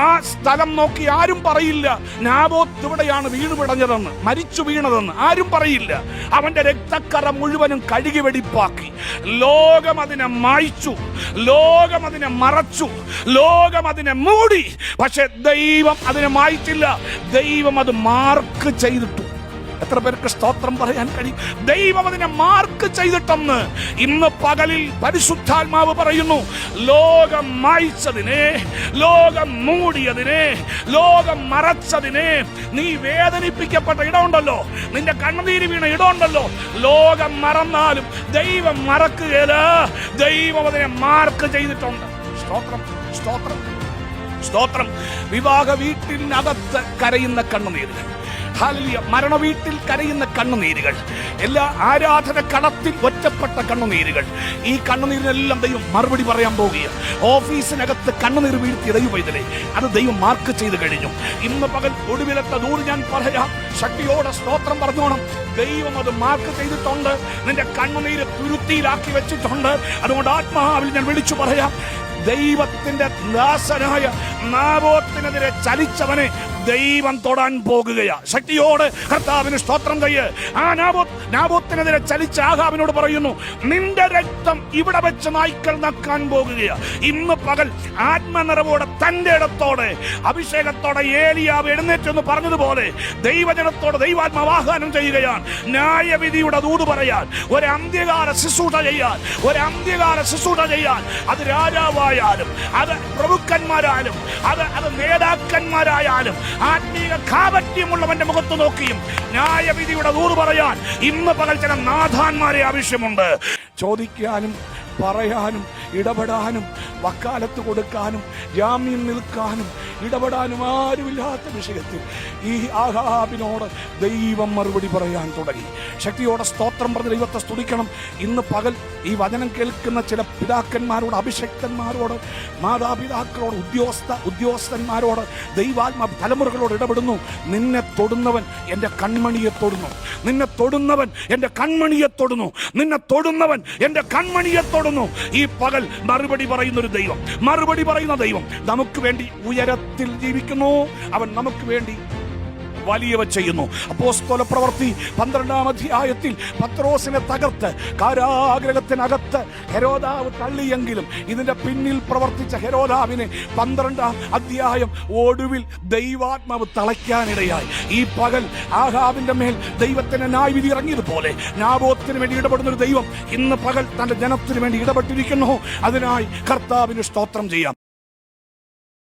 ആ സ്ഥലം നോക്കി ആരും പറയില്ല നാബോത്ത് ഇവിടെയാണ് വീണ് പിടഞ്ഞതെന്ന്, മരിച്ചു വീണതെന്ന് ആരും പറയില്ല. അവന്റെ രക്തക്കറ മുഴുവനും കഴുകി വെടിപ്പാക്കി. ലോകം അതിനെ മായ്ച്ചു, ലോകം അതിനെ മറച്ചു, ലോകം അതിനെ മൂടി. പക്ഷെ ദൈവം അതിനെ മായ്ച്ചില്ല, ദൈവം അത് മാർക്ക് ചെയ്തിട്ടു. എത്ര പേർക്ക് സ്തോത്രം പറയാൻ കഴിയും? ദൈവം അതിനെ മാർക്ക് ചെയ്തിട്ടെന്ന് ഇന്ന് പകലിൽ പരിശുദ്ധാത്മാവ് പറയുന്നു. ലോകം മായ്ച്ചതിനെ, ലോകം മൂടിയതിനെ, ലോകം മറച്ചതിനെ, നീ വേദനിപ്പിക്കപ്പെട്ട ഇടമുണ്ടല്ലോ, നിന്റെ കണ്ണുനീര് വീണ ഇടമുണ്ടല്ലോ, ലോകം മറന്നാലും ദൈവം മറക്കുകയില്ല. ദൈവം അതിനെ മാർക്ക് ചെയ്തിട്ടുണ്ട്. സ്തോത്രം, സ്തോത്രം, സ്തോത്രം. വിവാഹ വീട്ടിനകത്ത് കരയുന്ന കണ്ണുനീരുകൾ, മരണ വീട്ടിൽ കരയുന്ന കണ്ണുനീരുകൾ, എല്ലാ ആരാധന കളത്തിൽ ഒറ്റപ്പെട്ട കണ്ണുനീരുകൾ, ഈ കണ്ണുനീരിനെല്ലാം ദൈവം മറുപടി പറയാൻ പോവുകയാണ്. ഓഫീസിനകത്ത് കണ്ണുനീർ വീഴ്ത്തിയ ദൈവത്തിലെ അത് ദൈവം മാർക്ക് ചെയ്ത് കഴിഞ്ഞു. ഇന്ന് പകൽ ഒടുവിലത്തെ ദൂത് ഞാൻ പറയാം, ശക്തിയോടെ സ്തോത്രം പറഞ്ഞോണം. ദൈവം അത് മാർക്ക് ചെയ്തിട്ടുണ്ട്, നിന്റെ കണ്ണുനീര് തുരുത്തിയിലാക്കി വെച്ചിട്ടുണ്ട്. അതുകൊണ്ട് ആത്മാവിൽ ഞാൻ വിളിച്ചു പറയാം, ദൈവത്തിന്റെ ദാസനായ നാബോത്തിനെതിരെ ചലിച്ചവനെ ദൈവം തൊടാൻ പോകുകയാ. ശക്തിയോട് കർത്താവിന് സ്തോത്രം ചെയ്യ്. ആ നാബോത്തിനെതിരെ ചലിച്ച ആഹാബിനോട് പറയുന്നു, നിന്റെ രക്തം ഇവിടെ വെച്ച് നായ്ക്കൾ നക്കാൻ പോകുകയാ. ഇന്ന് പകൽ ആത്മനിറവോടെ തന്റെ ഇടത്തോടെ അഭിഷേകത്തോടെ ഏലിയാവ് എഴുന്നേറ്റെന്ന് പറഞ്ഞതുപോലെ ദൈവജനത്തോട് ദൈവാത്മാവ് ആഹ്വാനം ചെയ്യുകയാണ്. ന്യായവിധിയുടെ ദൂത് പറയാൻ, ഒരു അന്ത്യകാല ശുശ്രൂഷ ചെയ്യാൻ, ഒരു അന്ത്യകാല ശുശ്രൂഷ ചെയ്യാൻ. അത് രാജാവായാലും, അത് പ്രഭുക്കന്മാരായാലും, അത് നേതാക്കന്മാരായാലും, ആത്മീയ കാപട്യമുള്ളവന്റെ മുഖത്ത് നോക്കിയും ന്യായവിധിയുടെ ദൂത് പറയാൻ ഇന്ന് പകൽ ചില നാഥാന്മാരെ ആവശ്യമുണ്ട്. ചോദിക്കാനും പറയാനും ഇടപെടാനും വക്കാലത്ത് കൊടുക്കാനും ജാമ്യം നിൽക്കാനും ഇടപെടാനും ആരുമില്ലാത്ത വിഷയത്തിൽ ഈ ആഹാബിനോട് ദൈവം മറുപടി പറയാൻ തുടങ്ങി. ശക്തിയോടെ സ്തോത്രം പറഞ്ഞ് ദൈവത്തെ സ്തുതിക്കണം. ഇന്ന് പകൽ ഈ വചനം കേൾക്കുന്ന ചില പിതാക്കന്മാരോട്, അഭിഷക്തന്മാരോട്, മാതാപിതാക്കളോട്, ഉദ്യോഗസ്ഥന്മാരോട് ദൈവാത്മ തലമുറകളോട് ഇടപെടുന്നു. നിന്നെ തൊടുന്നവൻ എൻ്റെ കൺമണിയെ തൊടുന്നു, നിന്നെ തൊടുന്നവൻ എൻ്റെ കൺമണിയെ തൊടുന്നു, നിന്നെ തൊടുന്നവൻ എൻ്റെ കൺമണിയെ തൊടുന്നു. ഈ പകൽ മറുപടി പറയുന്ന ഒരു ദൈവം, മറുപടി പറയുന്ന ദൈവം നമുക്ക് വേണ്ടി ഉയരത്തിൽ ജീവിക്കുന്നു. അവൻ നമുക്ക് വേണ്ടി വലിയവ ചെയ്യുന്നു. അപ്പോസ്തല പ്രവൃത്തി 12-ാം അധ്യായത്തിൽ പത്രോസിനെ തകർത്ത് കാരാഗ്രഹത്തിനകത്ത് ഹെരോദാവ് തള്ളിയെങ്കിലും ഇതിന്റെ പിന്നിൽ പ്രവർത്തിച്ച ഹെരോദാവിനെ 12-ാം അധ്യായം ഒടുവിൽ ദൈവാത്മാവ് തളയ്ക്കാനിടയായി. ഈ പകൽ ആഹാബിന്റെ മേൽ ദൈവത്തിന് ന്യായവിധി ഇറങ്ങിയതുപോലെ നാബോത്തിന് വേണ്ടി ഇടപെടുന്ന ഒരു ദൈവം ഇന്ന് പകൽ തന്റെ ജനത്തിന് വേണ്ടി ഇടപെട്ടിരിക്കുന്നു. അതിനായി കർത്താവിന് സ്തോത്രം ചെയ്യാം.